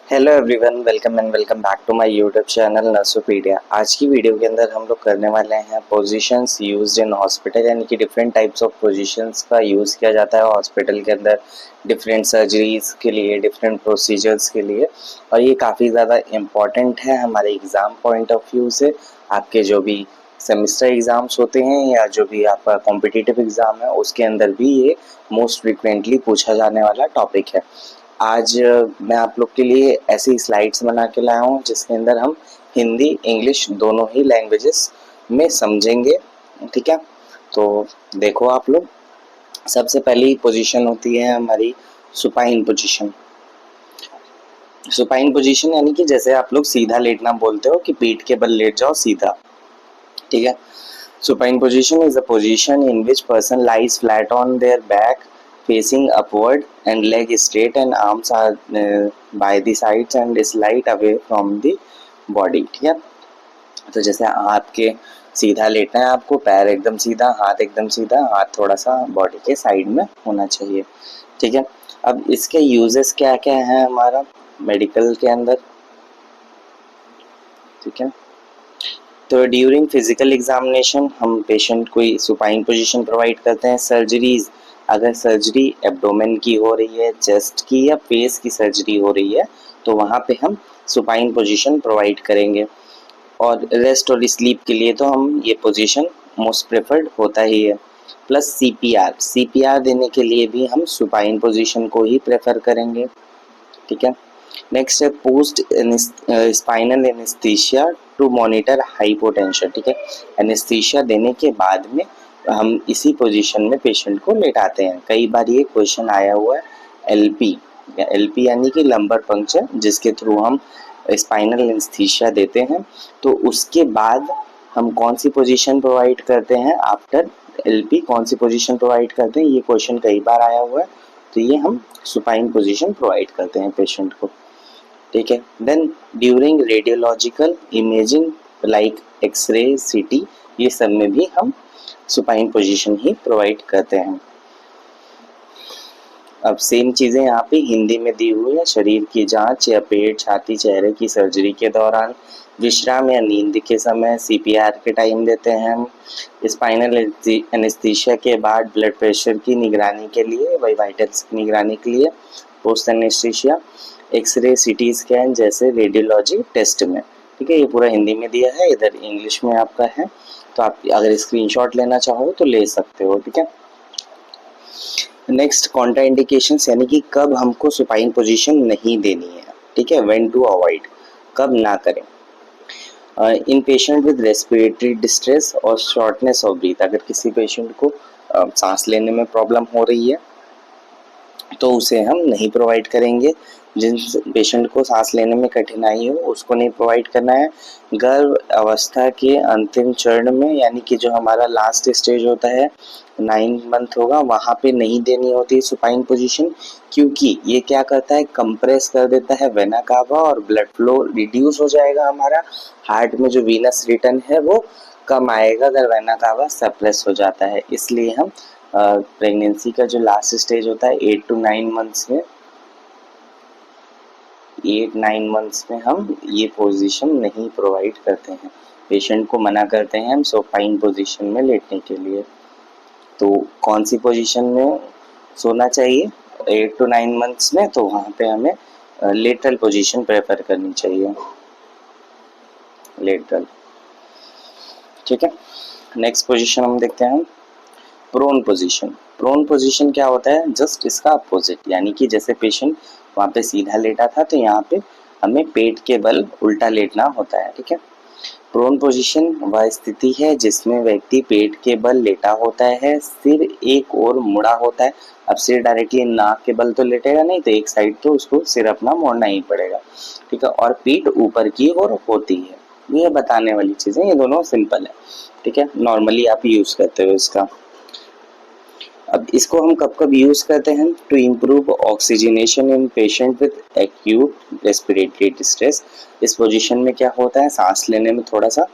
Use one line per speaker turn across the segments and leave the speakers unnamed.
Hello everyone, welcome and welcome back to my YouTube channel Nursopedia. आज की video के अंदर हम लोग करने वाले हैं पोजीशंस यूज्ड इन हॉस्पिटल, यानी कि डिफरेंट टाइप्स ऑफ पोजीशंस का यूज़ किया जाता है हॉस्पिटल के अंदर डिफरेंट सर्जरीज के लिए, डिफरेंट प्रोसीजर्स के लिए। और ये काफ़ी ज़्यादा इम्पॉर्टेंट है हमारे एग्ज़ाम पॉइंट ऑफ व्यू से। आपके जो भी सेमेस्टर एग्ज़ाम्स होते हैं या जो भी आपका कॉम्पिटिटिव एग्ज़ाम है उसके अंदर भी ये मोस्ट फ्रिक्वेंटली पूछा जाने वाला टॉपिक है। आज मैं आप लोग के लिए ऐसी स्लाइड्स बना के लाया हूँ जिसके अंदर हम हिंदी इंग्लिश दोनों ही लैंग्वेजेस में समझेंगे। ठीक है, तो देखो आप लोग, सबसे पहली पोजीशन होती है हमारी सुपाइन पोजीशन। सुपाइन पोजीशन यानी कि जैसे आप लोग सीधा लेटना बोलते हो कि पीठ के बल लेट जाओ सीधा। ठीक है, supine position is a position in which person lies flat on their back facing upward and leg straight and arms are by the sides and slight away from the body। ठीक है, तो जैसे आपके सीधा लेटना है, आपको पैर एकदम सीधा, हाथ एकदम सीधा, हाथ थोड़ा सा बॉडी के साइड में होना चाहिए। ठीक है, अब इसके यूजेस क्या क्या है हमारा मेडिकल के अंदर। ठीक है, तो ड्यूरिंग फिजिकल एग्जामिनेशन हम पेशेंट को सुपाइन पोजीशन प्रोवाइड करते हैं। सर्जरीज, अगर सर्जरी एब्डोमेन की हो रही है, चेस्ट की या फेस की सर्जरी हो रही है तो वहाँ पे हम सुपाइन पोजीशन प्रोवाइड करेंगे। और रेस्ट और स्लीप के लिए तो हम ये पोजीशन मोस्ट प्रेफर्ड होता ही है। प्लस सीपीआर, सीपीआर देने के लिए भी हम सुपाइन पोजीशन को ही प्रेफर करेंगे। ठीक है, नेक्स्ट है post spinal anaesthesia to monitor hypotension. ठीक है, एनेस्थीसिया देने के बाद में हम इसी पोजीशन में पेशेंट को लेटाते हैं। कई बार ये क्वेश्चन आया हुआ है एलपी, एलपी यानी कि लंबर पंक्चर, जिसके थ्रू हम स्पाइनल एनेस्थीसिया देते हैं। तो उसके बाद हम कौन सी पोजीशन प्रोवाइड करते हैं आफ्टर एलपी, कौन सी पोजीशन प्रोवाइड करते हैं, ये क्वेश्चन कई बार आया हुआ है। तो ये हम सुपाइन पोजीशन प्रोवाइड करते हैं पेशेंट को। ठीक है, then during radiological imaging like X ray, CT, ये सब में भी हम सुपाइन पोजीशन ही प्रोवाइड करते हैं। अब सेम चीज़ें यहाँ पे हिंदी में दी हुई है। शरीर की जांच या पेट, छाती, चेहरे की सर्जरी के दौरान, विश्राम या नींद के समय, सीपीआर के टाइम देते हैं हम। स्पाइनल एनेस्थीसिया के बाद ब्लड प्रेशर की निगरानी के लिए, वाइटल्स की निगरानी के लिए, post anaesthesia, X ray, CT scan जैसे रेडियोलॉजी टेस्ट में। ठीक है, ये पूरा हिंदी में दिया है, इधर इंग्लिश में आपका है, तो आप अगर स्क्रीनशॉट लेना चाहो तो ले सकते हो। ठीक है, नेक्स्ट कॉन्ट्रा इंडिकेशंस, यानी कि कब हमको सुपाइन पोजीशन नहीं देनी है। ठीक है, व्हेन टू अवॉइड, कब ना करें। इन पेशेंट विद रेस्पिरेटरी डिस्ट्रेस और शॉर्टनेस ऑफ ब्रीथ, अगर किसी पेशेंट को सांस लेने में प्रॉब्लम हो रही है तो उसे हम नहीं प्रोवाइड करेंगे। जिन पेशेंट को सांस लेने में कठिनाई हो उसको नहीं प्रोवाइड करना है। गर्भ अवस्था के अंतिम चरण में, यानी कि जो हमारा लास्ट स्टेज होता है 9 मंथ होगा, वहाँ पे नहीं देनी होती है सुपाइन पोजीशन, क्योंकि ये क्या करता है, कंप्रेस कर देता है वेना कावा और ब्लड फ्लो रिड्यूस हो जाएगा। हमारा हार्ट में जो वीनस रिटर्न है वो कम आएगा अगर वेना कावा सप्रेस हो जाता है। इसलिए हम प्रेगनेंसी का जो लास्ट स्टेज होता है 8 to 9 मंथ्स में, 8-9 मंथ्स में हम ये पोजीशन नहीं प्रोवाइड करते हैं। पेशेंट को मना करते हैं हम सुपाइन पोजीशन में लेटने के लिए। तो कौन सी पोजीशन में सोना चाहिए 8 to 9 मंथ्स में, तो वहाँ पे हमें लेटरल पोजीशन प्रेफर करनी चाहिए, लेटरल। ठीक है, नेक्स्ट पोजीशन हम देखते हैं प्रोन पोजीशन। प्रोन पोजीशन क्या होता है, जस्ट इसका अपोजिट, यानी कि जैसे पेशेंट वहाँ पे सीधा लेटा था तो यहाँ पे हमें पेट के बल उल्टा लेटना होता है। ठीक है, प्रोन पोजीशन वह स्थिति है जिसमें व्यक्ति पेट के बल लेटा होता है, सिर एक ओर मुड़ा होता है। अब सिर डायरेक्टली नाक के बल तो लेटेगा नहीं, तो एक साइड तो उसको सिर अपना मोड़ना ही पड़ेगा। ठीक है, और पीठ ऊपर की ओर होती है। ये बताने वाली चीजें, ये दोनों सिंपल है। ठीक है, नॉर्मली आप यूज करते हो इसका। अब इसको हम कब कब यूज करते हैं, to improve oxygenation in patient with acute respiratory distress. इस पोजीशन में क्या होता है, सांस लेने में थोड़ा सा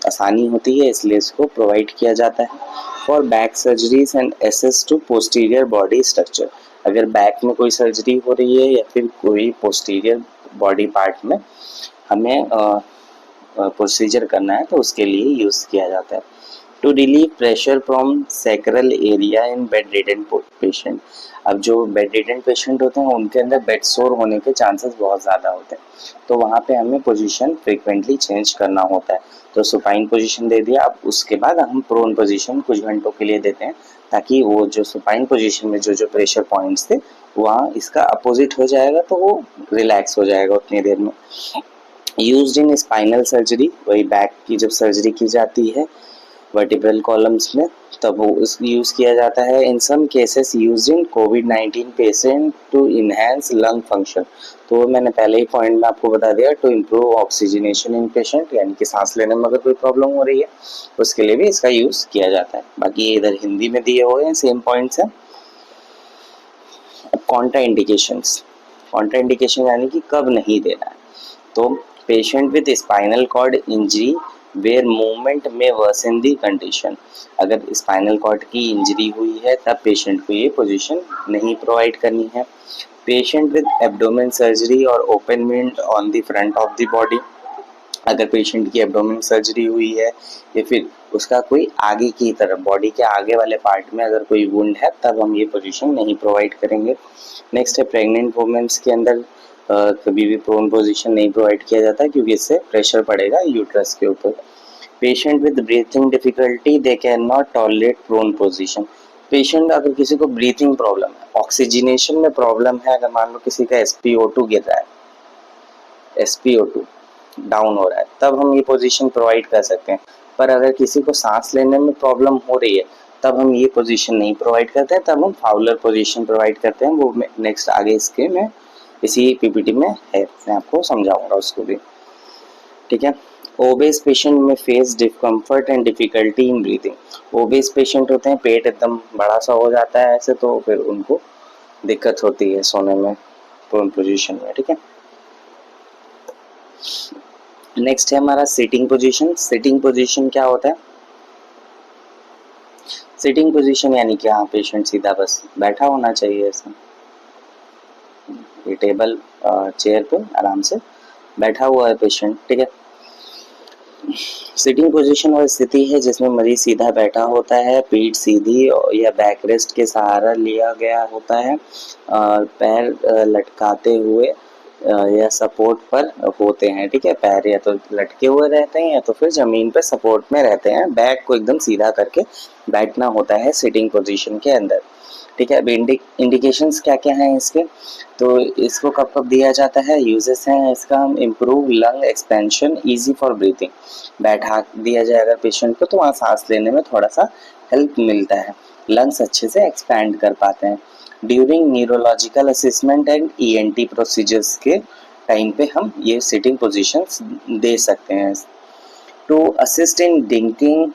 आसानी होती है, इसलिए इसको प्रोवाइड किया जाता है। For back surgeries and access to posterior body structure, अगर बैक में कोई सर्जरी हो रही है या फिर कोई पोस्टीरियर बॉडी पार्ट में हमें प्रोसीजर करना है तो उसके लिए यूज़ किया जाता है। To relieve pressure from sacral area in bedridden patient. अब जो बेड रिडन पेशेंट होते हैं उनके अंदर बेड सोर होने के चांसेस बहुत ज़्यादा होते हैं, तो वहाँ पे हमें पोजीशन फ्रीक्वेंटली चेंज करना होता है। तो सुपाइन पोजीशन दे दिया, अब उसके बाद हम प्रोन पोजीशन कुछ घंटों के लिए देते हैं ताकि वो जो सुपाइन पोजीशन में जो प्रेशर पॉइंट्स थे वहाँ इसका अपोजिट हो जाएगा तो वो रिलैक्स हो जाएगा उतनी देर में। यूज्ड इन स्पाइनल सर्जरी, वही बैक की जब सर्जरी की जाती है वर्टिब्रल कॉलम्स में तब वो यूज़ किया जाता है। In some cases use in कोविड-19 patient to enhance lung function. तो मैंने पहले ही पॉइंट में आपको बता दिया, to improve oxygenation in patient, यानी कि सांस लेने में अगर कोई प्रॉब्लम हो रही है उसके लिए भी इसका यूज़ किया जाता है। बाकी ये इधर हिंदी में दिए हुए हैं सेम पॉइंट्स हैं। अब कॉन्ट्रा इंडिकेशंस, कॉन्ट्रा इंडिकेशन यानी कि कब नहीं देना है। तो patient with spinal cord injury where movement may worsen the condition, अगर स्पाइनल कॉर्ड की इंजरी हुई है तब पेशेंट को ये पोजीशन नहीं प्रोवाइड करनी है। पेशेंट विद एब्डोमेन सर्जरी और ओपनमेंट on the front of the body, अगर पेशेंट की एब्डोमेन सर्जरी हुई है या फिर उसका कोई आगे की तरफ बॉडी के आगे वाले पार्ट में अगर कोई वुंड है तब हम ये पोजीशन नहीं प्रोवाइड करेंगे। नेक्स्ट है प्रेग्नेंट वुमेन्स के अंदर कभी भी प्रोन पोजीशन नहीं प्रोवाइड किया जाता क्योंकि इससे प्रेशर पड़ेगा यूट्रस के ऊपर। Patient with breathing difficulty they can not tolerate prone position, patient अगर किसी को ब्रीथिंग प्रॉब्लम है, ऑक्सीजनेशन में प्रॉब्लम है, अगर मान लो किसी का SpO2 गिर रहा है, SpO2 डाउन हो रहा है, तब हम ये पोजीशन प्रोवाइड कर सकते हैं। पर अगर किसी को सांस लेने में प्रॉब्लम हो रही है तब हम ये पोजीशन नहीं प्रोवाइड करते हैं, तब हम फाउलर पोजीशन प्रोवाइड करते हैं। वो नेक्स्ट आगे इसके में इसी PPT में है, मैं आपको समझाऊंगा उसको भी, ठीक है। Obese patient may face discomfort and difficulty in breathing, obese patient होते हैं पेट एकदम बड़ा सा हो जाता है ऐसे, तो फिर उनको दिक्कत होती है सोने में प्रोन पोजीशन में, ठीक है। नेक्स्ट है हमारा सिटिंग पोजीशन। सिटिंग पोजीशन क्या होता है? सिटिंग पोजीशन यानी कि हाँ पेशेंट सीधा बस बैठा होना चाहिए ऐसा, ये टेबल चेयर पे आराम से बैठा हुआ है पेशेंट, ठीक है। सिटिंग पोजीशन वह स्थिति है जिसमें मरीज सीधा बैठा होता है, पीठ सीधी या बैक रेस्ट के सहारा लिया गया होता है, पैर लटकाते हुए या सपोर्ट पर होते हैं, ठीक है। पैर या तो लटके हुए रहते हैं या तो फिर जमीन पर सपोर्ट में रहते हैं, बैक को एकदम सीधा करके बैठना होता है सिटिंग पोजीशन के अंदर, ठीक है। अब इंडिकेशंस क्या क्या हैं इसके, तो इसको कब कब दिया जाता है, यूजेस हैं इसका, हम improve lung expansion easy for breathing, बैठा दिया जाए अगर पेशेंट को तो वहाँ सांस लेने में थोड़ा सा हेल्प मिलता है, लंग्स अच्छे से एक्सपैंड कर पाते हैं। During neurological assessment and ENT procedures के टाइम पे हम ये सिटिंग पोजीशंस दे सकते हैं। To assist in drinking,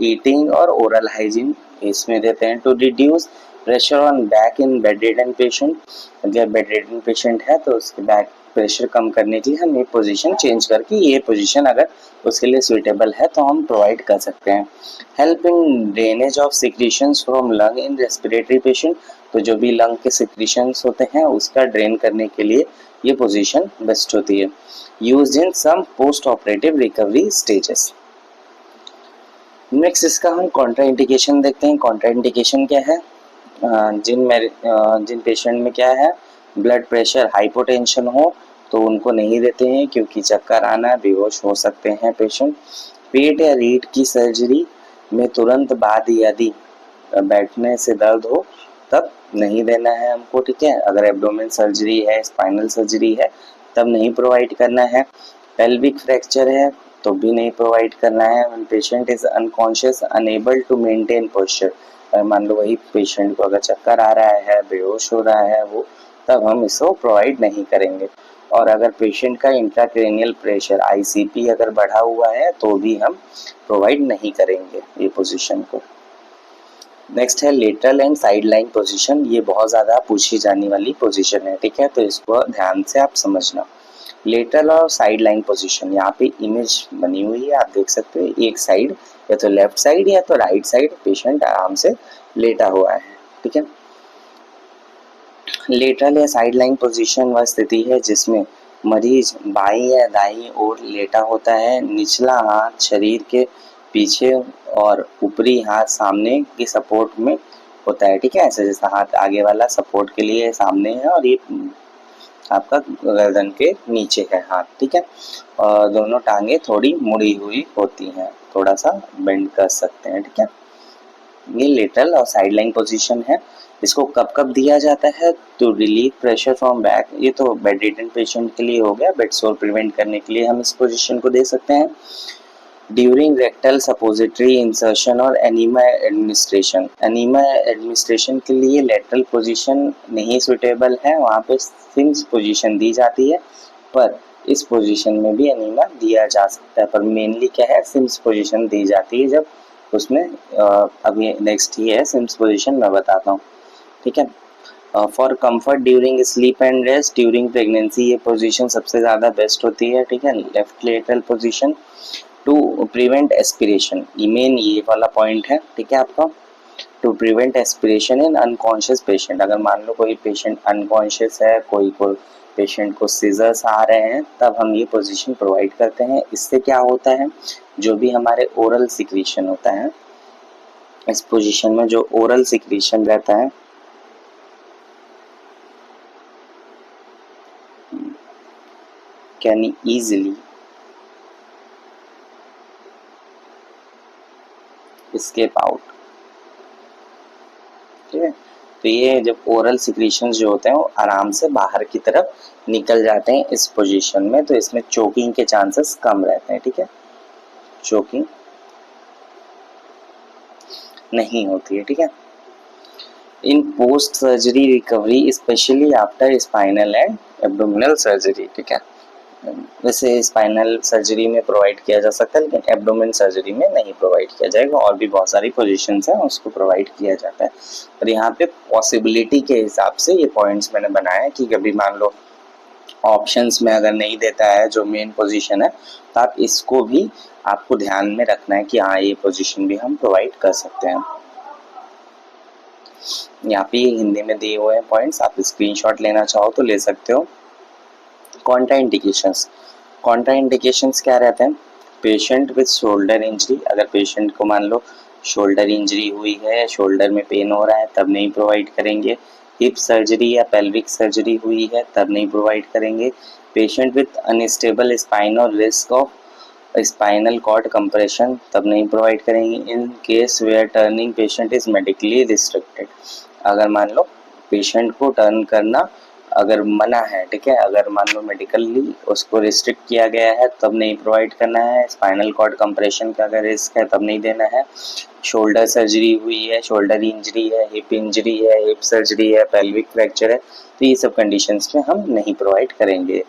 eating और ओरल हाइजीन इसमें देते हैं। To reduce pressure on back in bedridden patient, अगर बेडरिडन पेशेंट है तो उसके बैक प्रेशर कम करने के लिए हम ये पोजीशन चेंज करके ये पोजीशन अगर उसके लिए सुइटेबल है तो हम प्रोवाइड कर सकते हैं। Help in drainage of secretions from lung in respiratory patient, तो जो भी लंग के सिक्रीशंस होते हैं उसका ड्रेन करने के लिए ये पोजीशन बेस्ट होती है। Used in some post operative recovery stages. Next इसका हम कॉन्ट्रा इंडिकेशन देखते हैं। कॉन्ट्रा इंडिकेशन क्या है, जिन पेशेंट में क्या है ब्लड प्रेशर हाइपोटेंशन हो तो उनको नहीं देते हैं क्योंकि चक्कर आना बेहोश हो सकते हैं पेशेंट। पेट या रीढ़ की सर्जरी में तुरंत बाद यदि बैठने से दर्द हो तब नहीं देना है हमको, ठीक है। अगर एब्डोमेन सर्जरी है, स्पाइनल सर्जरी है तब नहीं प्रोवाइड करना है। पेल्विक फ्रैक्चर है तो भी नहीं प्रोवाइड करना है। When patient is unconscious unable to maintain posture, मान लो वही पेशेंट को अगर चक्कर आ रहा है, बेहोश हो रहा है वो, तब हम इसको प्रोवाइड नहीं करेंगे। और अगर पेशेंट का इंट्राक्रेनियल प्रेशर ICP अगर बढ़ा हुआ है तो भी हम प्रोवाइड नहीं करेंगे ये पोजीशन को। नेक्स्ट है lateral and side line position, ये बहुत ज़्यादा पूछी जाने वाली पोजीशन है, ठीक है, तो इसको ध्यान से आप समझना। लेटरल और साइड लाइन पोजीशन, यहाँ पे इमेज बनी हुई है आप देख सकते हो, एक साइड या तो लेफ्ट साइड या तो राइट साइड पेशेंट आराम से लेटा हुआ है, ठीक है। लेटरल या साइडलाइन पोजीशन वह स्थिति है जिसमें मरीज बाईं या दाईं ओर लेटा होता है। निचला हाथ शरीर के पीछे और ऊपरी हाथ सामने की सपोर्ट में होता है। ठीक है, ऐसे जैसा हाथ आगे वाला सपोर्ट के लिए सामने है और ये आपका गर्दन के नीचे है हाथ। ठीक है, और दोनों टांगे थोड़ी मुड़ी हुई होती हैं, थोड़ा सा बेंड कर सकते हैं। ठीक है, ये लेटरल और साइडलाइन पोजीशन है। इसको कब कब दिया जाता है? तो रिलीव प्रेशर फ्रॉम बैक, ये तो बेड रिडन पेशेंट के लिए हो गया। बेड सोर प्रिवेंट करने के लिए हम इस पोजीशन को दे सकते हैं। ड्यूरिंग रेक्टल सपोजिटरी इंसर्शन और एनीमा एडमिनिस्ट्रेशन, एनीमा एडमिनिस्ट्रेशन के लिए लेटरल पोजीशन नहीं सुटेबल है, वहाँ पे सिम्स पोजीशन दी जाती है, पर इस पोजीशन में भी एनीमा दिया जा सकता है, पर मेनली क्या है, सिम्स पोजीशन दी जाती है जब उसमें अभी नेक्स्ट ही है सिम्स पोजीशन, मैं बताता हूँ। ठीक है, for comfort during sleep and rest during pregnancy, ये पोजीशन सबसे ज़्यादा बेस्ट होती है। ठीक है, left lateral position to prevent aspiration, main ये वाला पॉइंट है। ठीक है आपका, to prevent aspiration in unconscious patient, अगर मान लो कोई पेशेंट अनकॉन्शियस है, कोई पेशेंट को सीजर्स आ रहे हैं, तब हम ये पोजीशन प्रोवाइड करते हैं। इससे क्या होता है, जो भी हमारे ओरल सिक्रीशन होता है, इस पोजीशन में जो ओरल सिक्रीशन रहता है कैन इजीली एस्केप आउट। ठीक है, तो ये जब ओरल सिक्रीशन जो होते हैं वो आराम से बाहर की तरफ निकल जाते हैं इस पोजीशन में, तो इसमें चोकिंग के चांसेस कम रहते हैं। ठीक है, चोकिंग नहीं होती है। ठीक है, in post surgery recovery specially after spinal and abdominal surgery. ठीक है, वैसे स्पाइनल सर्जरी में प्रोवाइड किया जा सकता है, लेकिन एब्डोमेन सर्जरी में नहीं प्रोवाइड किया जाएगा। और भी बहुत सारी पोजीशंस हैं उसको प्रोवाइड किया जाता है, और यहाँ पे पॉसिबिलिटी के हिसाब से ये पॉइंट्स मैंने बनाया कि कभी मान लो ऑप्शंस में अगर नहीं देता है जो मेन पोजीशन है, तो आप इसको भी आपको ध्यान में रखना है कि हाँ ये पोजीशन भी हम प्रोवाइड कर सकते हैं। यहाँ पे हिंदी में दिए हुए हैं पॉइंट्स, आप स्क्रीनशॉट लेना चाहो तो ले सकते हो। कॉन्ट्राइंडिकेशंस, कॉन्ट्राइंडिकेशंस क्या रहते हैं? पेशेंट विद शोल्डर इंजरी, अगर पेशेंट को मान लो शोल्डर इंजरी हुई है, शोल्डर में पेन हो रहा है, तब नहीं प्रोवाइड करेंगे। हिप सर्जरी या पेल्विक सर्जरी हुई है, तब नहीं प्रोवाइड करेंगे। पेशेंट विद अनस्टेबल स्पाइन और risk of spinal cord compression, तब नहीं प्रोवाइड करेंगे। In case where turning patient is medically restricted, अगर मान लो पेशेंट को टर्न करना अगर मना है, ठीक है, अगर मान लो मेडिकली उसको रिस्ट्रिक्ट किया गया है, तब नहीं प्रोवाइड करना है। स्पाइनल कॉर्ड कंप्रेशन का अगर रिस्क है, तब नहीं देना है। शोल्डर सर्जरी हुई है, शोल्डर इंजरी है, हिप इंजरी है, हिप सर्जरी है, पेल्विक फ्रैक्चर है, तो ये सब कंडीशंस में हम नहीं प्रोवाइड करेंगे।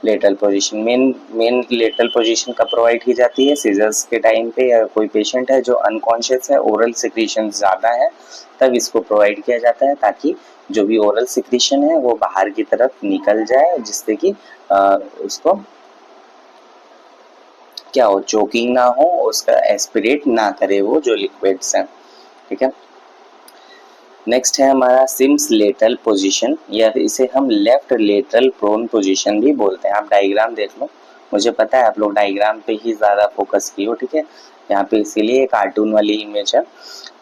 Lateral position, main lateral position कब प्रोवाइड की जाती है? सीजर्स के टाइम पे, या कोई पेशेंट है जो अनकॉन्शियस है, ओरल सिक्रीशन ज़्यादा है, तब इसको प्रोवाइड किया जाता है, ताकि जो भी ओरल सिक्रीशन है वो बाहर की तरफ निकल जाए, जिससे कि उसको क्या हो, चोकिंग ना हो, उसका एस्पिरेट ना करे वो जो लिक्विड्स हैं। ठीक है, नेक्स्ट है हमारा सिम्स लेटरल पोजीशन, या इसे हम लेफ्ट लेटरल प्रोन पोजीशन भी बोलते हैं। आप डायग्राम देख लो, मुझे पता है आप लोग डायग्राम पे ही ज़्यादा फोकस किए हो। ठीक है, यहाँ पे इसीलिए कार्टून वाली इमेज है,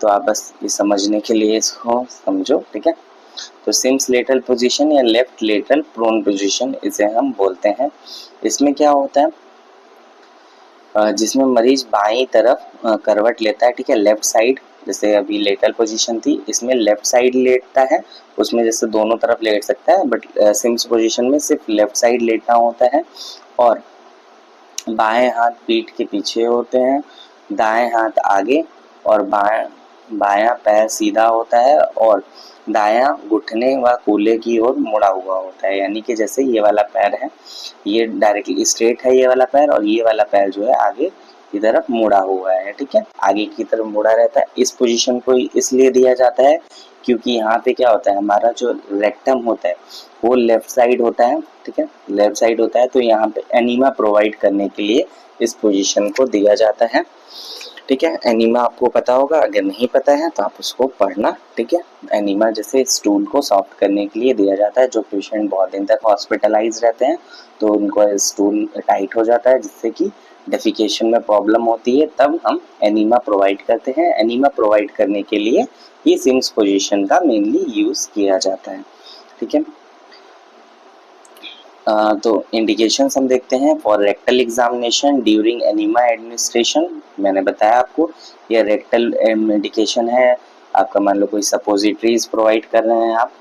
तो आप बस ये समझने के लिए इसको समझो। ठीक है, तो सिम्स लेटरल पोजीशन या लेफ्ट लेटरल प्रोन पोजीशन इसे हम बोलते हैं। इसमें क्या होता है, जिसमें मरीज बाईं तरफ करवट लेता है। ठीक है, लेफ्ट साइड, जैसे अभी लेटरल पोजीशन थी, इसमें लेफ्ट साइड लेटता है, उसमें जैसे दोनों तरफ लेट सकता है, बट सिम्स पोजीशन में सिर्फ लेफ्ट साइड लेटना होता है, और बाएं हाथ पीठ के पीछे होते हैं, दाएं हाथ आगे, और बायां पैर सीधा होता है, और दायां घुटने व कूल्हे की ओर मुड़ा हुआ होता है। यानी कि जैसे ये वाला पैर है, ये डायरेक्टली स्ट्रेट है ये वाला पैर, और ये वाला पैर जो है आगे की तरफ मुड़ा हुआ है। ठीक है, आगे की तरफ मुड़ा रहता है। इस पोजीशन को इसलिए दिया जाता है क्योंकि यहाँ पे क्या होता है, हमारा जो रेक्टम होता है वो लेफ्ट साइड होता है। ठीक है, लेफ्ट साइड होता है, तो यहाँ पे एनीमा प्रोवाइड करने के लिए इस पोजीशन को दिया जाता है। ठीक है। एनीमा आपको पता होगा, अगर नहीं पता है तो आप उसको पढ़ना। ठीक है। एनीमा जैसे स्टूल को सॉफ्ट करने के लिए दिया जाता है। जो पेशेंट बहुत दिन तक हॉस्पिटलाइज रहते हैं तो उनको स्टूल टाइट हो जाता है, जिससे कि डेफिकेशन में प्रॉब्लम होती है, तब हम एनीमा प्रोवाइड करते हैं। एनीमा प्रोवाइड करने के लिए ये सिम्स पोजीशन का मेनली यूज किया जाता है। ठीक है। तो इंडिकेशंस हम देखते हैं। For rectal examination during enema administration, मैंने बताया आपको ये रेक्टल इंडिकेशन है। आपका मान लो कोई सपोजिटरीज प्रोवाइड कर रहे हैं आप,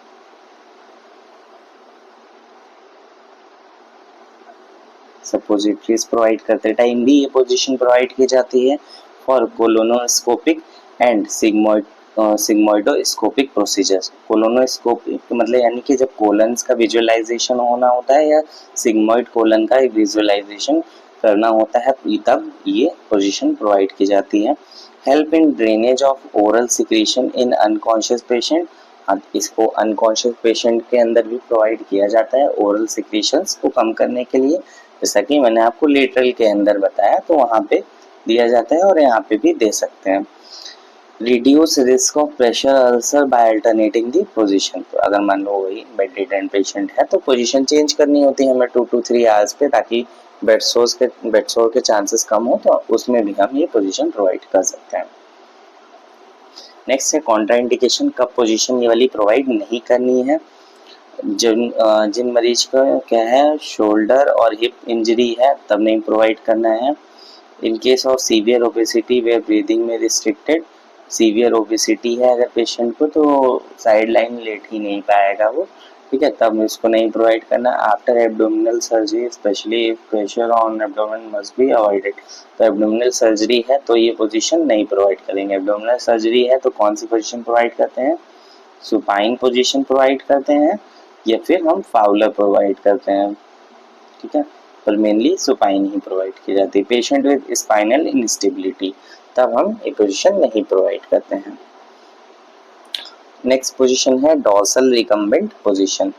सपोजिटरीज प्रोवाइड करते टाइम भी ये पोजीशन प्रोवाइड की जाती है। For colonoscopic and sigmoidoscopic procedures, colonoscopic मतलब यानी कि जब कोलन्स का विजुअलाइजेशन होना होता है या सिग्मोइड कोलन का विजुअलाइजेशन करना होता है, तब ये पोजीशन प्रोवाइड की जाती है। Help in drainage of oral secretion in unconscious patient, इसको अनकॉन्शियस पेशेंट के अंदर भी प्रोवाइड किया जाता है ओरल सिक्रीशंस को कम करने के लिए। जैसा कि मैंने आपको लेटरल के अंदर बताया, तो वहाँ पे दिया जाता है और यहाँ पे भी दे सकते हैं। Reduce risk of pressure ulcer by alternating the position, तो अगर मान लो वही बेड रिडन पेशेंट है तो पोजीशन चेंज करनी होती है हमें 2 to 3 आवर्स पे, ताकि बेड सोर के चांसेस कम हो, तो उसमें भी हम ये पोजीशन प्रोवाइड कर सकते हैं। नेक्स्ट है कॉन्ट्राइंडिकेशन, कब पोजीशन ये वाली प्रोवाइड नहीं करनी है। जिन मरीज का क्या है शोल्डर और हिप इंजरी है तब नहीं प्रोवाइड करना है। In case of severe obesity where breathing में रिस्ट्रिक्टेड, सीवियर ओबेसिटी है अगर पेशेंट को तो साइड लाइन लेट ही नहीं पाएगा वो। ठीक है, तब इसको नहीं प्रोवाइड करना। After abdominal surgery specially if pressure on abdomen must be avoided, तो एब्डोमिनल सर्जरी है तो ये पोजीशन नहीं प्रोवाइड करेंगे। एब्डोमिनल सर्जरी है तो कौन सी पोजीशन प्रोवाइड करते हैं, सुपाइन पोजीशन प्रोवाइड करते हैं या फिर हम फाउलर प्रोवाइड करते हैं। ठीक है, पर मेनली सुपाइन ही प्रोवाइड की जाती है। पेशेंट विद स्पाइनल इंस्टेबिलिटी, तब हम ये पोजीशन नहीं प्रोवाइड करते हैं। नेक्स्ट पोजीशन है डॉर्सल रिकम्बेंट पोजीशन।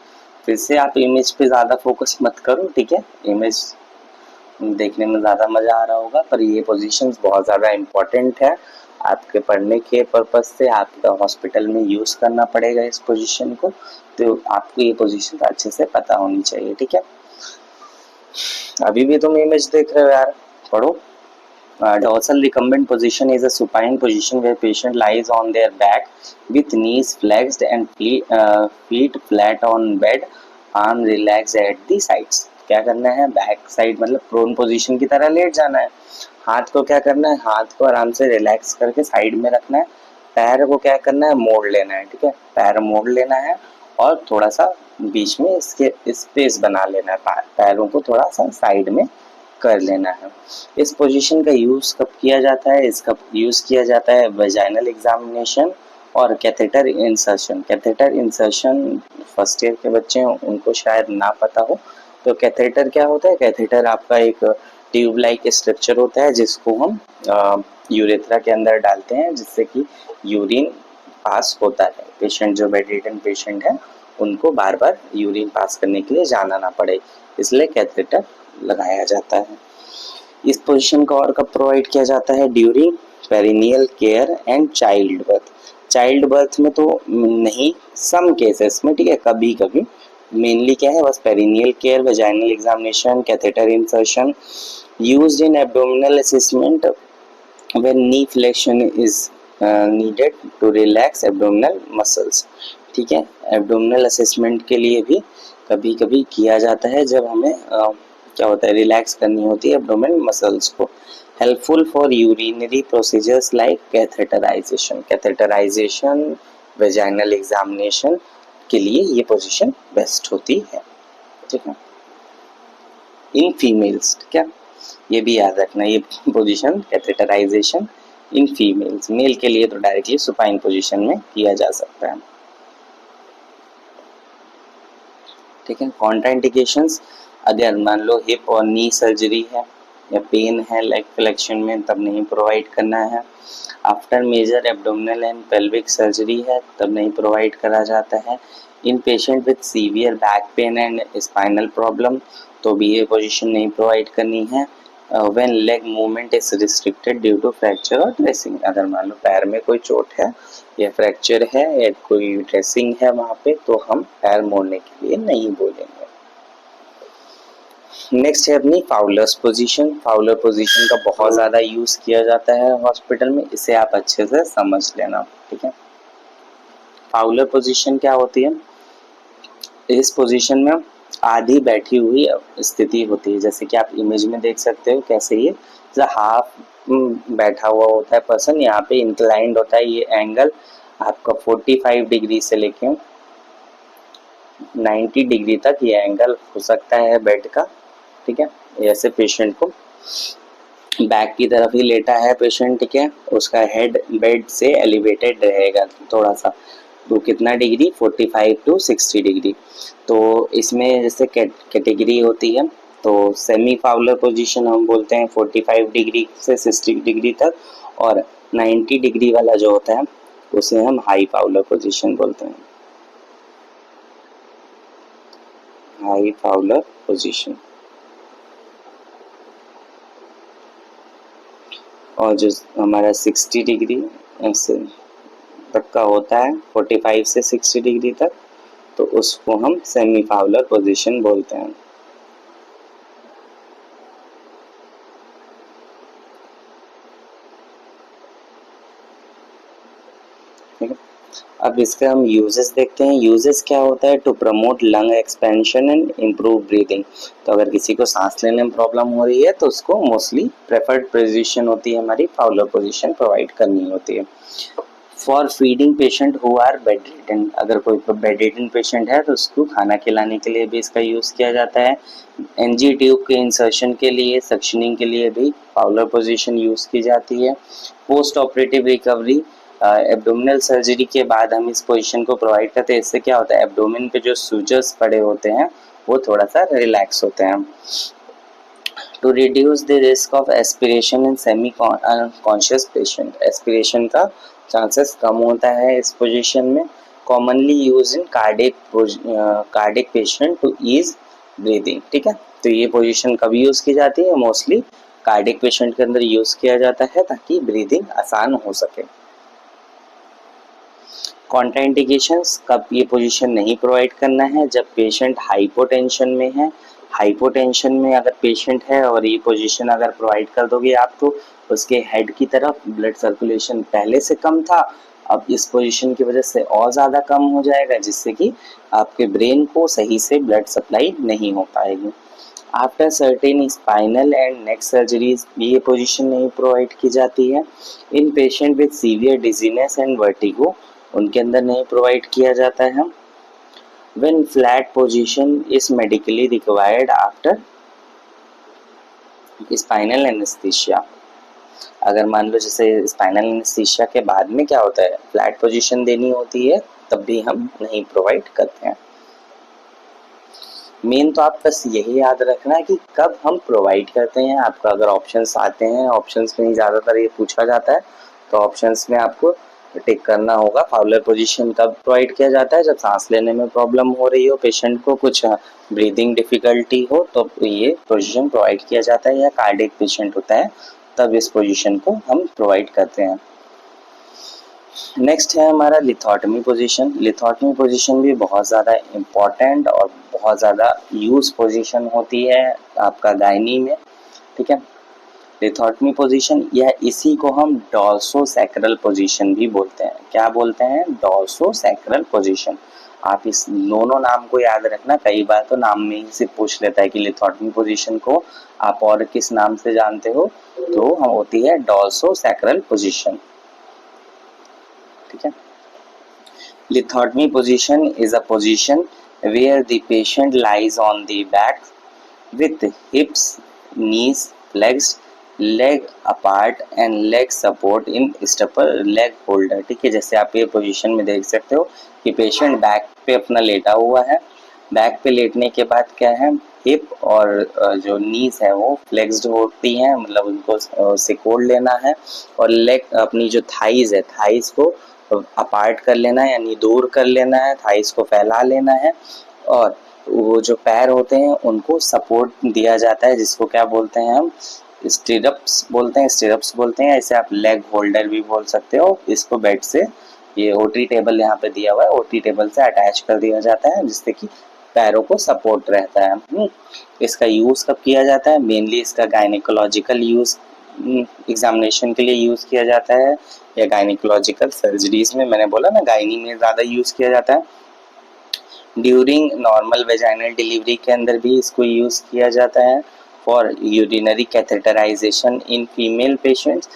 फिर से आप इमेज पे ज़्यादा फोकस मत करो। ठीक है, इमेज देखने में ज़्यादा मज़ा आ रहा होगा, पर ये पोजीशंस बहुत ज़्यादा इम्पोर्टेंट है आपके पढ़ने के पर्पज से। आपका हॉस्पिटल में यूज़ करना पड़ेगा इस पोजीशन को, तो आपको ये पोजीशन अच्छे से पता होनी चाहिए। ठीक है, अभी भी तुम इमेज देख रहे हो यार, पढ़ो। Dorsal recumbent position is a supine position where patient lies on their back with knees flexed and feet flat on bed, arm relaxed at the sides. क्या करना है, बैक साइड मतलब प्रोन पोजीशन की तरह लेट जाना है। हाथ को क्या करना है, हाथ को आराम से रिलैक्स करके साइड में रखना है। पैर को क्या करना है, मोड़ लेना है। ठीक है, पैर मोड़ लेना है और थोड़ा सा बीच में इसके स्पेस बना लेना है, पैरों को थोड़ा सा साइड में कर लेना है। इस पोजीशन का यूज़ कब किया जाता है, इसका यूज़ किया जाता है वेजाइनल एग्जामिनेशन और catheter insertion. Catheter insertion first year के बच्चे हैं उनको शायद ना पता हो, तो कैथेटर क्या होता है, कैथेटर आपका एक ट्यूब लाइक स्ट्रक्चर होता है जिसको हम यूरेथ्रा के अंदर डालते हैं, जिससे कि यूरिन पास होता है। पेशेंट जो बेड रिडन पेशेंट है उनको बार बार यूरिन पास करने के लिए जाना ना पड़े, इसलिए कैथेटर लगाया जाता है। इस पोजीशन को और कब प्रोवाइड किया जाता है, during perennial care and child birth. Child birth में तो नहीं, सम केसेस में, ठीक है, कभी कभी। मेनली क्या है, बस perineal care, vaginal examination, catheter insertion, used in abdominal assessment when knee flexion is needed to relax abdominal muscles. ठीक है, एब्डोमिनल असेसमेंट के लिए भी कभी कभी किया जाता है जब हमें क्या होता है, रिलैक्स करनी होती है एब्डोमेन मसल्स को। Helpful for urinary procedures like catheterisation. Catheterisation vaginal examination के लिए ये पोजीशन बेस्ट होती है। ठीक है, इन फीमेल्स, ठीक है, ये भी याद रखना, ये position catheterisation in females. Male के लिए तो डायरेक्टली सुपाइन पोजीशन में किया जा सकता है। ठीक है, कॉन्ट्राइंडिकेशंस, अगर मान लो हिप और नी सर्जरी है या पेन है लेग फ्लेक्शन में, तब नहीं प्रोवाइड करना है। After major abdominal and pelvic surgery है तब नहीं प्रोवाइड करा जाता है। In patient with severe back pain and spinal problem तो भी ये पोजीशन नहीं प्रोवाइड करनी है। When leg movement is restricted due to fracture और ड्रेसिंग। अगर मान लो पैर में कोई चोट है या फ्रैक्चर है या कोई ड्रेसिंग है वहाँ पे, तो हम पैर मोड़ने के लिए नहीं बोलेंगे। नेक्स्ट है अपनी फाउलर्स पोजीशन। फाउलर पोजीशन का बहुत ज़्यादा यूज़ किया जाता है हॉस्पिटल में, इसे आप अच्छे से समझ लेना, ठीक है। फाउलर पोजीशन क्या होती है? इस पोजीशन में आधी बैठी हुई स्थिति होती है, जैसे कि आप इमेज में देख सकते हो कैसे ये हाफ बैठा हुआ होता है पर्सन, यहाँ पे इंक्लाइंड होता है। ये एंगल आपका 45 डिग्री से लेके 90 डिग्री तक ये एंगल हो सकता है बेड का, ठीक है। ऐसे पेशेंट को बैक की तरफ ही लेटा है पेशेंट, ठीक है, उसका हेड बेड से एलिवेटेड रहेगा थोड़ा सा, तो कितना डिग्री, 45 टू 60 डिग्री। तो इसमें जैसे कैटेगरी होती है, तो सेमी फाउलर पोजीशन हम बोलते हैं 45 डिग्री से 60 डिग्री तक, और 90 डिग्री वाला जो होता है उसे हम हाई फाउलर पोजीशन बोलते हैं, हाई फाउलर पोजीशन। और जो हमारा 60 डिग्री तक का होता है, 45 से 60 डिग्री तक, तो उसको हम सेमी फाउलर पोजीशन बोलते हैं। ठीक है, अब इसके हम यूजेस देखते हैं। यूजेस क्या होता है? To promote lung expansion and improve breathing. तो अगर किसी को सांस लेने में प्रॉब्लम हो रही है तो उसको मोस्टली प्रेफर्ड पोजीशन होती है हमारी फाउलर पोजीशन प्रोवाइड करनी होती है। For feeding patient who are bedridden, अगर कोई बेड रिडन पेशेंट है तो उसको खाना खिलाने के लिए भी इसका यूज़ किया जाता है। एनजी ट्यूब के इंसर्शन के लिए, सक्शनिंग के लिए भी फाउलर पोजीशन यूज़ की जाती है। Post operative recovery, abdominal surgery के बाद हम इस पोजीशन को प्रोवाइड करते हैं। इससे क्या होता है, एब्डोमिन पे जो सूजर्स पड़े होते हैं वो थोड़ा सा रिलैक्स होते हैं। To reduce the risk of aspiration in semi conscious patient, aspiration का चांसेस कम होता है इस पोजीशन में। Commonly use in cardiac patient to ease breathing, ठीक है। तो ये पोजीशन कब यूज की जाती है? मोस्टली कार्डिक पेशेंट के अंदर यूज किया जाता है ताकि ब्रीदिंग आसान हो सके। कॉन्ट्राइंडिकेशंस, कब ये पोजीशन नहीं प्रोवाइड करना है? जब पेशेंट हाइपोटेंशन में है। हाइपोटेंशन में अगर पेशेंट है और ये पोजीशन अगर प्रोवाइड कर दोगे आप, तो उसके हेड की तरफ ब्लड सर्कुलेशन पहले से कम था, अब इस पोजीशन की वजह से और ज़्यादा कम हो जाएगा, जिससे कि आपके ब्रेन को सही से ब्लड सप्लाई नहीं हो पाएगी। After certain spinal and neck surgeries ये पोजीशन नहीं प्रोवाइड की जाती है। In patient with severe dizziness and vertigo, उनके अंदर नहीं प्रोवाइड किया जाता है। When flat position is medically required after spinal anaesthesia, अगर मान लो जैसे स्पाइनल एनेस्थीसिया के बाद में क्या होता है, फ्लैट पोजीशन देनी होती है, तब भी हम नहीं प्रोवाइड करते हैं। मेन तो आप बस यही याद रखना है कि कब हम प्रोवाइड करते हैं। आपका अगर ऑप्शंस आते हैं, ऑप्शंस में ज़्यादातर ये पूछा जाता है, तो ऑप्शंस में आपको टिक करना होगा फाउलर पोजीशन कब प्रोवाइड किया जाता है। जब सांस लेने में प्रॉब्लम हो रही हो, पेशेंट को कुछ ब्रीदिंग डिफिकल्टी हो, तो ये पोजीशन प्रोवाइड किया जाता है। या कार्डिक पेशेंट होता है तब इस पोजीशन को हम प्रोवाइड करते हैं। नेक्स्ट है हमारा लिथोटमी पोजीशन। लिथोटमी पोजीशन भी बहुत ज़्यादा इम्पॉर्टेंट और बहुत ज़्यादा यूज पोजीशन होती है आपका गायनी में, ठीक है। लिथोटमी पोजीशन, यह इसी को हम डॉर्सोसैक्रल पोजीशन भी बोलते हैं। क्या बोलते हैं? डॉर्सोसैक्रल पोजीशन। आप इस दोनों नाम को याद रखना, कई बार तो नाम में ही से पूछ लेता है कि लिथोटमी पोजीशन को आप और किस नाम से जानते हो, तो हम होती है डॉर्सोसैक्रल पोजीशन, ठीक है। Lithotomy position is a position where the patient lies on the back with hips, knees flexed, leg apart and leg support in stepper leg holder, ठीक है। जैसे आप ये पोजीशन में देख सकते हो कि पेशेंट बैक पे अपना लेटा हुआ है। बैक पे लेटने के बाद क्या है, हिप और जो नीज है वो फ्लेक्स्ड होती हैं, मतलब उनको सिकोड़ लेना है, और लेग अपनी जो थाइज है, थाइज को अपार्ट कर लेना है, यानी दूर कर लेना है, थाइस को फैला लेना है, और वो जो पैर होते हैं उनको सपोर्ट दिया जाता है, जिसको क्या बोलते हैं हम, स्टिरप्स बोलते हैं, इसे आप लेग होल्डर भी बोल सकते हो। इसको बेड से, ये ओटी टेबल यहाँ पे दिया हुआ है, ओटी टेबल से अटैच कर दिया जाता है जिससे कि पैरों को सपोर्ट रहता है। इसका यूज़ कब किया जाता है? मेनली इसका गायनिकोलॉजिकल यूज़ एग्जामिनेशन के लिए यूज़ किया जाता है, या गायनिकोलॉजिकल सर्जरीज में, मैंने बोला ना गायनी में ज़्यादा यूज़ किया जाता है। ड्यूरिंग नॉर्मल वेजाइनल डिलीवरी के अंदर भी इसको यूज़ किया जाता है। For urinary catheterisation in female patients,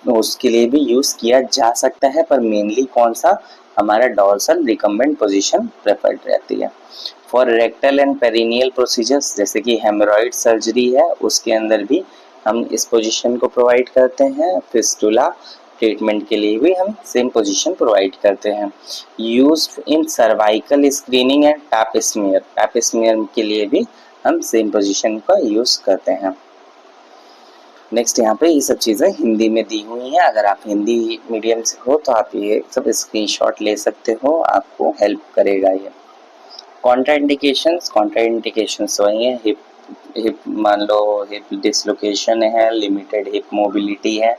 उसके लिए भी यूज़ किया जा सकता है, पर मेनली कौन सा, हमारा डॉर्सल रिकम्बेंट पोजीशन प्रेफर्ड रहती है। For rectal and perineal procedures, जैसे कि हेमरॉइड सर्जरी है, उसके अंदर भी हम इस पोजीशन को प्रोवाइड करते हैं। फिस्टुला ट्रीटमेंट के लिए भी हम सेम पोजीशन प्रोवाइड करते हैं। Use in cervical screening and pap smear के लिए भी हम सेम पोजीशन का यूज करते हैं। नेक्स्ट यहाँ पे ये सब चीज़ें हिंदी में दी हुई हैं, अगर आप हिंदी मीडियम से हो तो आप ये सब स्क्रीनशॉट ले सकते हो, आपको हेल्प करेगा ये। कॉन्ट्राइंडिकेशंस वही है, हिप मान लो हिप डिसलोकेशन है, लिमिटेड हिप मोबिलिटी है,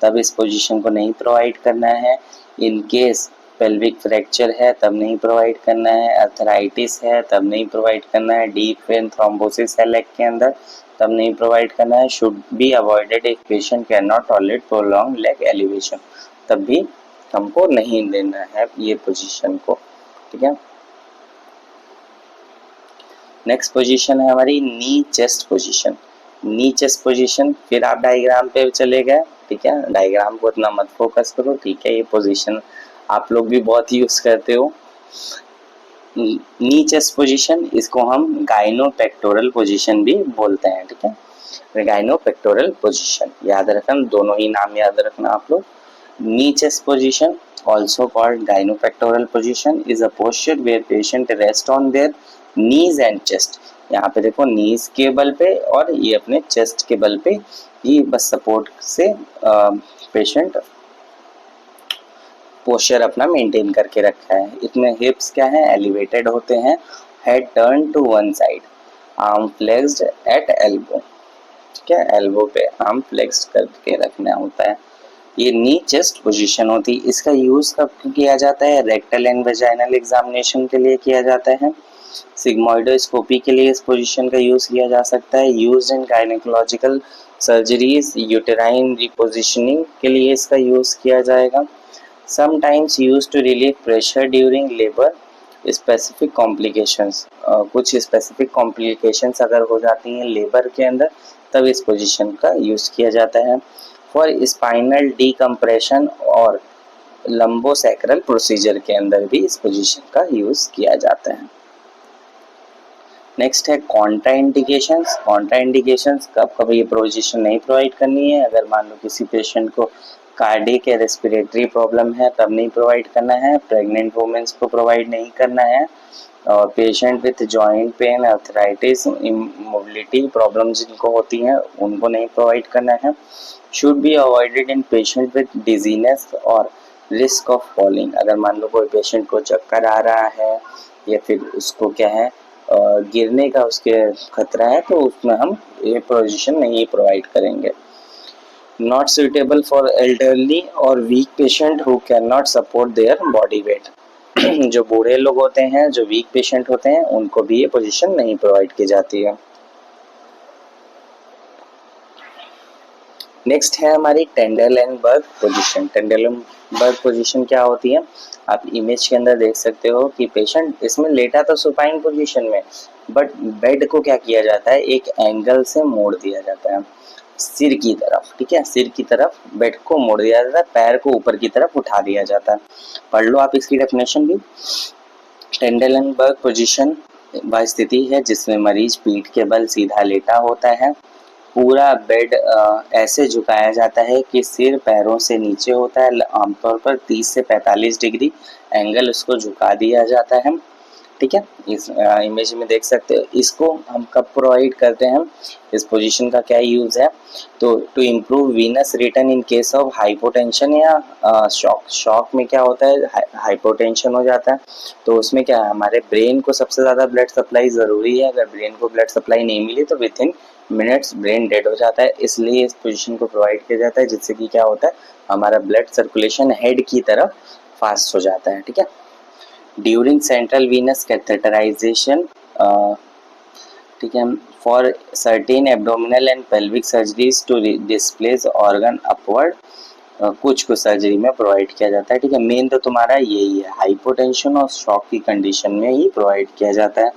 तब इस पोजीशन को नहीं प्रोवाइड करना है। इन केस पेल्विक फ्रैक्चर है तब नहीं प्रोवाइड करना है, अर्थराइटिस है तब नहीं प्रोवाइड करना है, डीप वेन थ्रोम्बोसिस है लेग के अंदर तब नहीं प्रोवाइड करना है। Should be avoided if patient can not tolerate prolong leg elevation, तब भी हमको नहीं देना है ये पोजीशन को, ठीक है। नेक्स्ट पोजीशन है हमारी नी चेस्ट पोजीशन। नी चेस्ट पोजीशन, फिर आप डायग्राम पे चले गए, ठीक है, डायग्राम को इतना मत फोकस करो, ठीक है। ये पोजीशन आप लोग भी बहुत यूज करते हो। नी चेस्ट पोजीशन, इसको हम गाइनोपेक्टोरल पोजीशन भी बोलते हैं, ठीक है। गाइनोपेक्टोरल पोजीशन याद रखना, दोनों ही नाम याद रखना आप लोग। नी chest position also called gyno-pectoral position is a posture where patient rest on their knees and chest। यहाँ पे देखो नीज के बल पे और ये अपने चेस्ट के बल पे, ये बस सपोर्ट से पेशेंट पोस्चर अपना मेंटेन करके रखा है। इसमें हिप्स क्या है, एलिवेटेड होते हैं, head turn to one side, arm flexed at elbow, ठीक है, एल्बो पे आर्म फ्लेक्स्ड करके रखना होता है। ये नी चेस्ट पोजीशन होती है। इसका यूज कब किया जाता है? रेक्टल एंड वेजाइनल एग्जामिनेशन के लिए किया जाता है। सिग्मोइडोस्कोपी के लिए इस पोजीशन का यूज किया जा सकता है। Use in gynaecological surgeries, uterine repositioning के लिए इसका यूज किया जाएगा। Sometimes use to relieve pressure during labour, specific complications, कुछ स्पेसिफिक कॉम्प्लिकेशंस अगर हो जाती हैं लेबर के अंदर, तब इस पोजीशन का यूज किया जाता है। फॉर स्पाइनल डीकम्प्रेशन और लंबोसैक्रल प्रोसीजर के अंदर भी इस पोजीशन का यूज किया जाता है। नेक्स्ट है कॉन्ट्राइंडिकेशंस। कॉन्ट्राइंडिकेशंस कब ये पोजीशन नहीं प्रोवाइड करनी है? अगर मान लो किसी पेशेंट को कार्डिक या रेस्पिरेटरी प्रॉब्लम है तब नहीं प्रोवाइड करना है, प्रेग्नेंट वुमेन्स को प्रोवाइड नहीं करना है, और patient with joint pain, arthritis, mobility problem जिनको होती हैं उनको नहीं प्रोवाइड करना है। Should be avoided in patient with dizziness और रिस्क ऑफ फॉलिंग। अगर मान लो कोई पेशेंट को चक्कर आ रहा है या फिर उसको क्या है गिरने का उसके खतरा है, तो उसमें हम ये पोजीशन नहीं प्रोवाइड करेंगे। नॉट सुटेबल फॉर एल्डरली और weak patient who can not support their body weight. जो बूढ़े लोग होते हैं, जो वीक पेशेंट होते हैं, उनको भी ये पोजीशन नहीं प्रोवाइड की जाती है। नेक्स्ट है हमारी टेंडरलेनबर्ग पोजीशन। टेंडरलेनबर्ग पोजीशन क्या होती है? आप इमेज के अंदर देख सकते हो कि पेशेंट इसमें लेटा तो सुपाइन पोजीशन में, बट बेड को क्या किया जाता है, एक एंगल से मोड़ दिया जाता है सिर की तरफ, ठीक है, सिर की तरफ बेड को मोड़ दिया जाता है, पैर को ऊपर की तरफ उठा दिया जाता है। पढ़ लो आप इसकी डेफिनेशन भी। टेंडरलेनबर्ग पोजीशन वह स्थिति है जिसमें मरीज पीठ के बल सीधा लेटा होता है, पूरा बेड ऐसे झुकाया जाता है कि सिर पैरों से नीचे होता है, आमतौर पर 30 से 45 डिग्री एंगल उसको झुका दिया जाता है, ठीक है। इस इमेज में देख सकते हो। इसको हम कब प्रोवाइड करते हैं, इस पोजीशन का क्या यूज है? तो to improve venous return in case of hypotension या शॉक में क्या होता है, हाइपोटेंशन हो जाता है, तो उसमें क्या है, हमारे ब्रेन को सबसे ज़्यादा ब्लड सप्लाई ज़रूरी है। अगर ब्रेन को ब्लड सप्लाई नहीं मिली तो with in minutes brain dead हो जाता है, इसलिए इस पोजीशन को प्रोवाइड किया जाता है, जिससे कि क्या होता है हमारा ब्लड सर्कुलेशन हेड की तरफ फास्ट हो जाता है। ठीक है, ड्यूरिंग सेंट्रल वीनस कैथेटराइजेशन, ठीक है, for certain abdominal and pelvic surgeries to displace organ upward, कुछ सर्जरी में प्रोवाइड किया जाता है। ठीक है, मेन तो तुम्हारा यही है, हाइपोटेंशन और शॉक की कंडीशन में ही प्रोवाइड किया जाता है।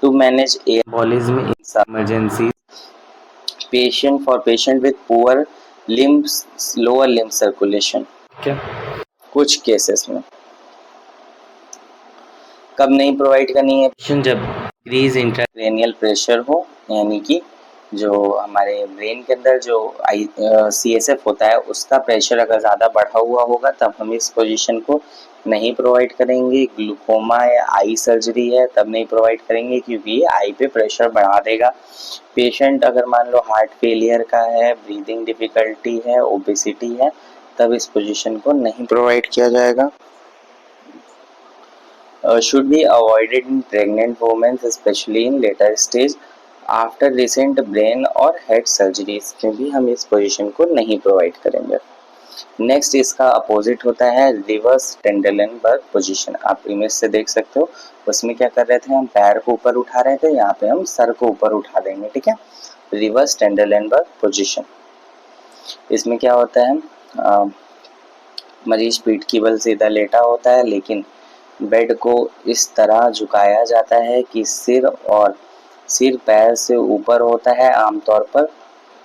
To manage embolism in emergency patient, for patient with poor limbs lower limb circulation. क्या कुछ केसेस में कब नहीं प्रोवाइड करनी है पेशेंट, जब इंक्रीज इंट्राक्रेनियल प्रेशर हो, यानी कि जो हमारे ब्रेन के अंदर जो CSF होता है उसका प्रेशर अगर ज़्यादा बढ़ा हुआ होगा तब हम इस पोजीशन को नहीं प्रोवाइड करेंगे। ग्लूकोमा या आई सर्जरी है तब नहीं प्रोवाइड करेंगे, क्योंकि ये आई पे प्रेशर बढ़ा देगा। पेशेंट अगर मान लो हार्ट फेलियर का है, ब्रीदिंग डिफिकल्टी है, ओबेसिटी है, तब इस पोजीशन को नहीं प्रोवाइड किया जाएगा। Should be avoided in pregnant women, especially in later stage after recent brain और head surgeries, क्योंकि हम इस पोजीशन को नहीं प्रोवाइड करेंगे। नेक्स्ट इसका अपोजिट होता है रिवर्स टेंडलनबर्ग पोजीशन। आप इमेज से देख सकते हो, उसमें क्या कर रहे थे हम पैर को ऊपर उठा रहे थे, यहाँ पे हम सर को ऊपर उठा देंगे। ठीक है, रिवर्स टेंडलनबर्ग पोजीशन। इसमें क्या होता है, मरीज पीठ की बल सीधा लेटा होता है, लेकिन बेड को इस तरह झुकाया जाता है कि सिर पैर से ऊपर होता है। आमतौर पर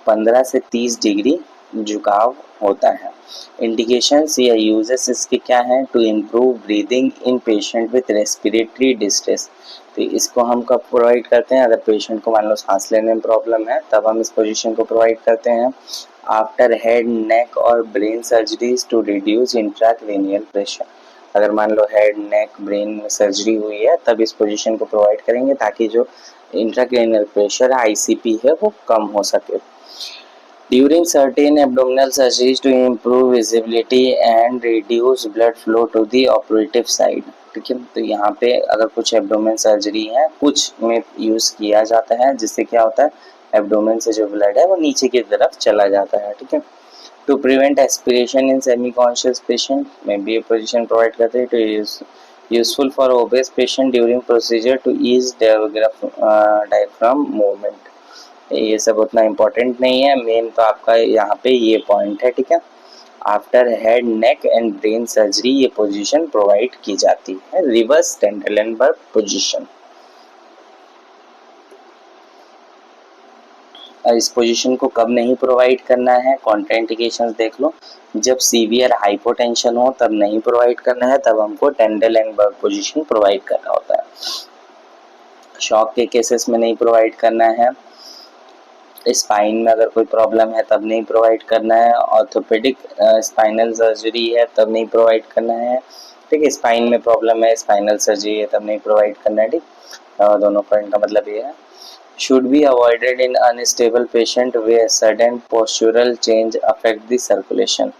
15 से 30 डिग्री झुकाव होता है। इंडिकेशंस या यूजेस इसके क्या हैं, to improve breathing in patient with respiratory distress. तो इसको हम कब प्रोवाइड करते हैं, अगर पेशेंट को मान लो सांस लेने में प्रॉब्लम है तब हम इस पोजीशन को प्रोवाइड करते हैं। आफ्टर हेड नेक और brain surgeries to reduce intracranial pressure, अगर मान लो हेड नेक ब्रेन में सर्जरी हुई है तब इस पोजीशन को प्रोवाइड करेंगे, ताकि जो इंट्राक्रेनियल प्रेशर है, ICP है, वो कम हो सके। During certain abdominal surgeries to improve visibility and reduce blood flow to the operative side. ठीक है, तो यहाँ पे अगर कुछ एब्डोमेन सर्जरी है, कुछ में यूज किया जाता है, जिससे क्या होता है एब्डोमेन से जो ब्लड है वो नीचे की तरफ चला जाता है। ठीक है, to prevent aspiration in semi conscious patient में भी पोजीशन प्रोवाइड करते हैं। To useful for obese patient during procedure to ease diaphragm movement. ये सब उतना इम्पोर्टेंट नहीं है, मेन तो आपका यहाँ पे ये पॉइंट है। ठीक है, after head neck and brain surgery ये पोजीशन प्रोवाइड की जाती है, रिवर्स टेंडलनबर्ग पोजीशन। इस पोजीशन को कब नहीं प्रोवाइड करना है, कॉन्ट्राइंडिकेशंस देख लो। जब सीवियर हाइपोटेंशन हो तब नहीं प्रोवाइड करना है, तब हमको टेंडलनबर्ग पोजीशन प्रोवाइड करना होता है। शॉक के केसेस में नहीं प्रोवाइड करना है। स्पाइन में अगर कोई प्रॉब्लम है तब नहीं प्रोवाइड करना है। ऑर्थोपेडिक स्पाइनल सर्जरी है तब नहीं प्रोवाइड करना है। ठीक है, स्पाइन में प्रॉब्लम है, स्पाइनल सर्जरी है तब नहीं प्रोवाइड करना है। ठीक, दोनों पॉइंट का मतलब ये है। should be avoided in unstable patient where sudden postural change affect the circulation।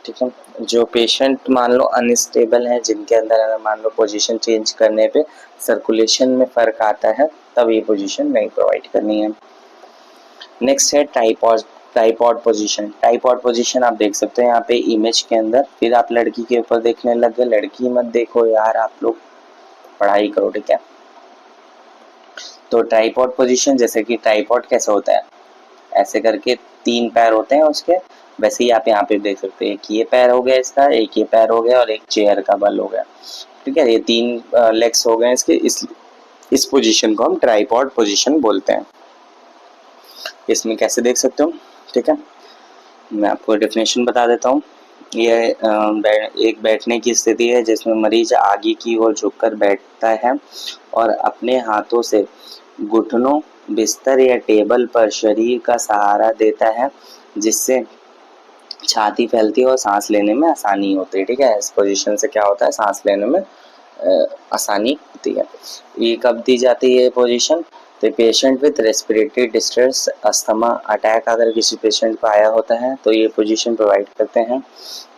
ठीक है, जो पेशेंट मान लो अनस्टेबल है, जिनके अंदर अगर मान लो पोजीशन चेंज करने पे सर्कुलेशन में फर्क आता है, तब ये पोजीशन नहीं प्रोवाइड करनी है। नेक्स्ट है ट्राइपॉड पोजीशन। ट्राइपॉड पोजीशन आप देख सकते हो यहाँ पे इमेज के अंदर। फिर आप लड़की के ऊपर देखने लग गए, लड़की मत देखो यार, आप लोग पढ़ाई करो। ठीक है, तो ट्राइपॉड पोजीशन, जैसे कि ट्राइपॉड कैसा होता है, ऐसे करके 3 पैर होते हैं उसके, वैसे ही आप यहाँ पे देख सकते हैं। एक ये पैर हो गया इसका, एक ये पैर हो गया और एक चेयर का बल हो गया। ठीक है, ये 3 लेग्स हो गए इसके, इस पोजीशन को हम ट्राइपॉड पोजीशन बोलते हैं। इसमें कैसे देख सकते हो, ठीक है, मैं आपको डेफिनेशन बता देता हूँ। ये एक बैठने की स्थिति है जिसमें मरीज आगे की ओर झुककर बैठता है और अपने हाथों से घुटनों, बिस्तर या टेबल पर शरीर का सहारा देता है, जिससे छाती फैलती है और सांस लेने में आसानी होती है। ठीक है, इस पोजीशन से क्या होता है, सांस लेने में आसानी होती है। ये कब दी जाती है पोजीशन, तो patient with respiratory distress, asthma attack अगर किसी पेशेंट को आया होता है तो ये पोजीशन प्रोवाइड करते हैं।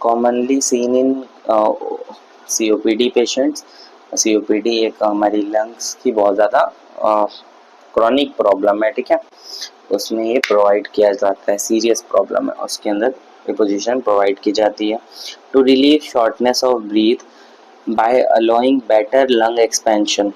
Commonly seen in COPD patients. COPD एक हमारी लंग्स की बहुत ज़्यादा क्रॉनिक प्रॉब्लम है, ठीक है, उसमें ये प्रोवाइड किया जाता है, सीरियस प्रॉब्लम है उसके अंदर ये पोजीशन प्रोवाइड की जाती है। To relieve shortness of breath by allowing better lung expansion,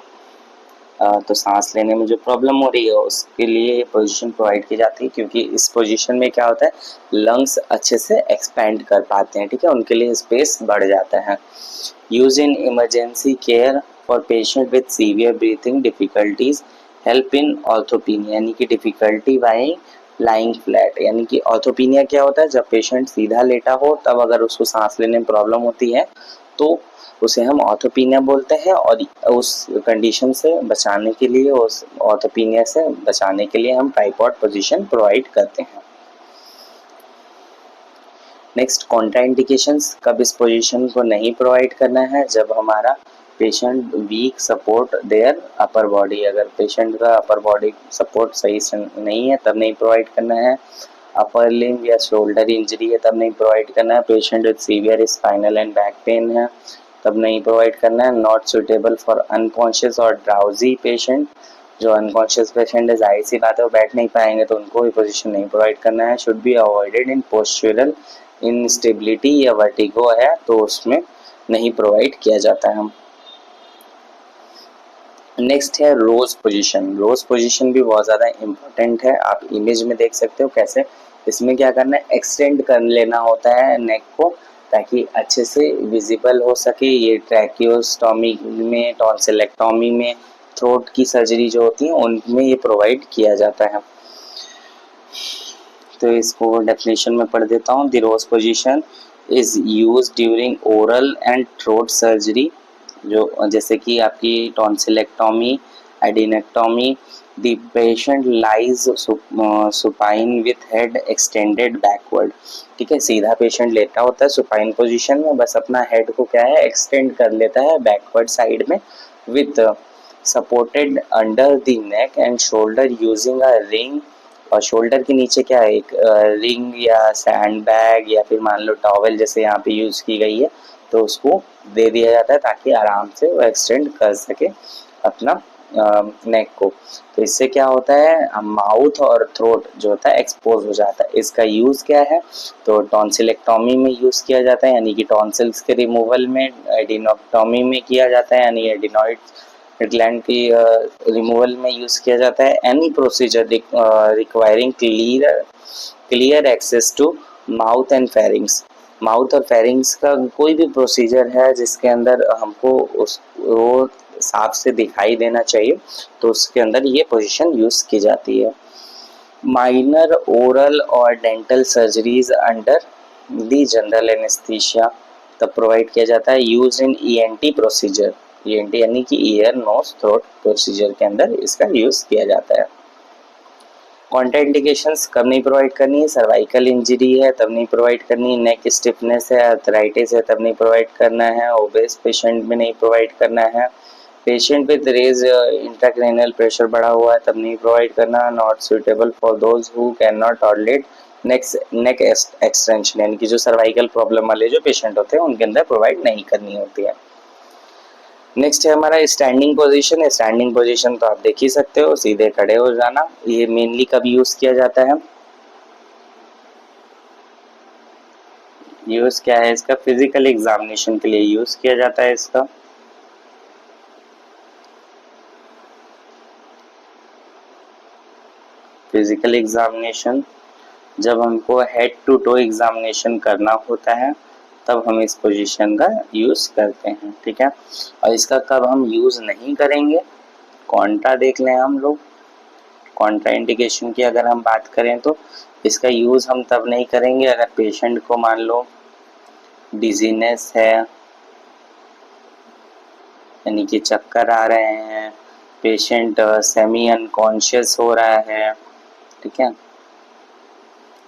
तो सांस लेने में जो प्रॉब्लम हो रही है उसके लिए ये पोजीशन प्रोवाइड की जाती है, क्योंकि इस पोजीशन में क्या होता है, लंग्स अच्छे से एक्सपेंड कर पाते हैं, ठीक है, उनके लिए स्पेस बढ़ जाता है। Use in emergency care for patient with severe breathing difficulties, help in orthopnoea, यानी कि डिफिकल्टी बाय लाइंग फ्लैट, यानी कि ऑर्थोपीनिया क्या होता है, जब पेशेंट सीधा लेटा हो तब अगर उसको सांस लेने में प्रॉब्लम होती है तो उसे हम ऑर्थोपीनिया बोलते हैं, और उस कंडीशन से बचाने के लिए, उस ऑर्थोपीनिया से बचाने के लिए हम ट्राइपॉड पोजीशन प्रोवाइड करते हैं। नेक्स्ट, कॉन्ट्राइंडिकेशंस, कब इस पोजीशन को नहीं प्रोवाइड करना है, जब हमारा patient weak support their upper body, अगर पेशेंट का अपर बॉडी सपोर्ट सही से नहीं है तब नहीं प्रोवाइड करना है। अपर लिम्ब या शोल्डर इंजरी है तब नहीं प्रोवाइड करना है। Patient with severe spinal and back pain है तब नहीं प्रोवाइड करना है। नॉट सुटेबल फॉर अनकॉन्शियस और ड्राउजी पेशेंट, जो अनकॉन्शियस पेशेंट है जाहिर सी बात है वो बैठ नहीं पाएंगे तो उनको भी पोजीशन नहीं प्रोवाइड करना है। Should be avoided in postural instability या वर्टिगो है तो उसमें नहीं प्रोवाइड किया जाता है। नेक्स्ट है रोज पोजीशन। रोज पोजीशन भी बहुत ज़्यादा इम्पोर्टेंट है, आप इमेज में देख सकते हो कैसे। इसमें क्या करना है, एक्सटेंड कर लेना होता है नेक को ताकि अच्छे से विजिबल हो सके। ये ट्रैकियोस्टॉमी में, टॉन्सिलेक्टॉमी में, थ्रोट की सर्जरी जो होती है उनमें ये प्रोवाइड किया जाता है। तो इसको डेफिनेशन में पढ़ देता हूँ। The rose position is use during oral and throat surgery, जो जैसे कि आपकी tonsillectomy, adenoidectomy. The patient lies supine with head extended backward, ठीक है, सीधा पेशेंट लेटा होता है सुपाइन पोजीशन में, बस अपना हेड को क्या है एक्सटेंड कर लेता है बैकवर्ड साइड में, with supported under the neck and shoulder using a ring, और शोल्डर के नीचे क्या है, एक रिंग या सैंड बैग या फिर मान लो टॉवेल जैसे यहाँ पे यूज की गई है तो उसको दे दिया जाता है ताकि आराम से वो एक्सटेंड कर सके अपना नेक को। तो इससे क्या होता है, माउथ और थ्रोट जो होता है एक्सपोज हो जाता है। इसका यूज क्या है, तो टॉन्सिलेक्टॉमी में यूज किया जाता है यानी कि टॉन्सिल्स के रिमूवल में, एडिनोक्टॉमी में किया जाता है यानी एडिनॉइड ग्लैंड की रिमूवल में यूज किया जाता है। Any procedure requiring clear access to mouth and pharynx, mouth और फेरिंग्स का कोई भी प्रोसीजर है जिसके अंदर हमको वो साफ से दिखाई देना चाहिए तो उसके अंदर ये पोजीशन यूज की जाती है। माइनर ओरल और dental surgeries under the general anaesthesia तब प्रोवाइड किया जाता है। यूज इन ईएनटी प्रोसीजर, ईएनटी यानी कि ईयर नोज थ्रोट प्रोसीजर के अंदर इसका यूज किया जाता है। कॉन्ट्राइंडिकेशंस कब नहीं प्रोवाइड करनी है, सर्वाइकल इंजरी है तब नहीं प्रोवाइड करनी, नेक स्टिफनेस है, अर्थराइटिस है तब नहीं प्रोवाइड करना है, ओबेस पेशेंट में नहीं प्रोवाइड करना है, patient with raised intracranial pressure बढ़ा हुआ है तब नहीं प्रोवाइड करना, not suitable for those who can not tolerate neck extension, यानी कि जो सर्वाइकल प्रॉब्लम वाले जो पेशेंट होते हैं उनके अंदर प्रोवाइड नहीं करनी होती है। नेक्स्ट है हमारा स्टैंडिंग पोजीशन। स्टैंडिंग पोजीशन तो आप देख ही सकते हो, सीधे खड़े हो जाना। ये मेनली कब यूज किया जाता है, यूज क्या है इसका, फिजिकल एग्जामिनेशन के लिए यूज किया जाता है इसका। फिजिकल एग्जामिनेशन जब हमको हेड टू टो एग्जामिनेशन करना होता है तब हम इस पोजीशन का यूज करते हैं, ठीक है। और इसका कब हम यूज नहीं करेंगे, कॉन्ट्रा देख लें हम लोग। कॉन्ट्रा इंडिकेशन की अगर हम बात करें तो इसका यूज हम तब नहीं करेंगे अगर पेशेंट को मान लो डिजीनेस है यानी कि चक्कर आ रहे हैं, पेशेंट सेमी अनकॉन्शियस हो रहा है, ठीक है,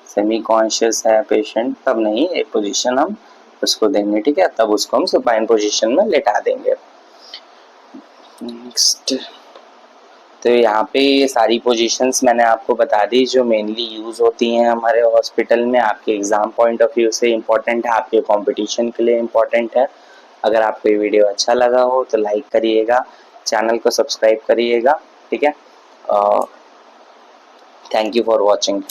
सेमी कॉन्शियस है पेशेंट, तब नहीं एक पोजीशन हम उसको देंगे, ठीक है, तब उसको हम सुपाइन पोजीशन में लेटा देंगे। नेक्स्ट, तो यहाँ पे ये सारी पोजीशंस मैंने आपको बता दी जो मेनली यूज होती हैं हमारे हॉस्पिटल में, आपके एग्जाम पॉइंट ऑफ व्यू से इम्पोर्टेंट है, आपके कंपटीशन के लिए इम्पोर्टेंट है। अगर आपको ये वीडियो अच्छा लगा हो तो लाइक करिएगा, चैनल को सब्सक्राइब करिएगा, ठीक है। Thank you for watching.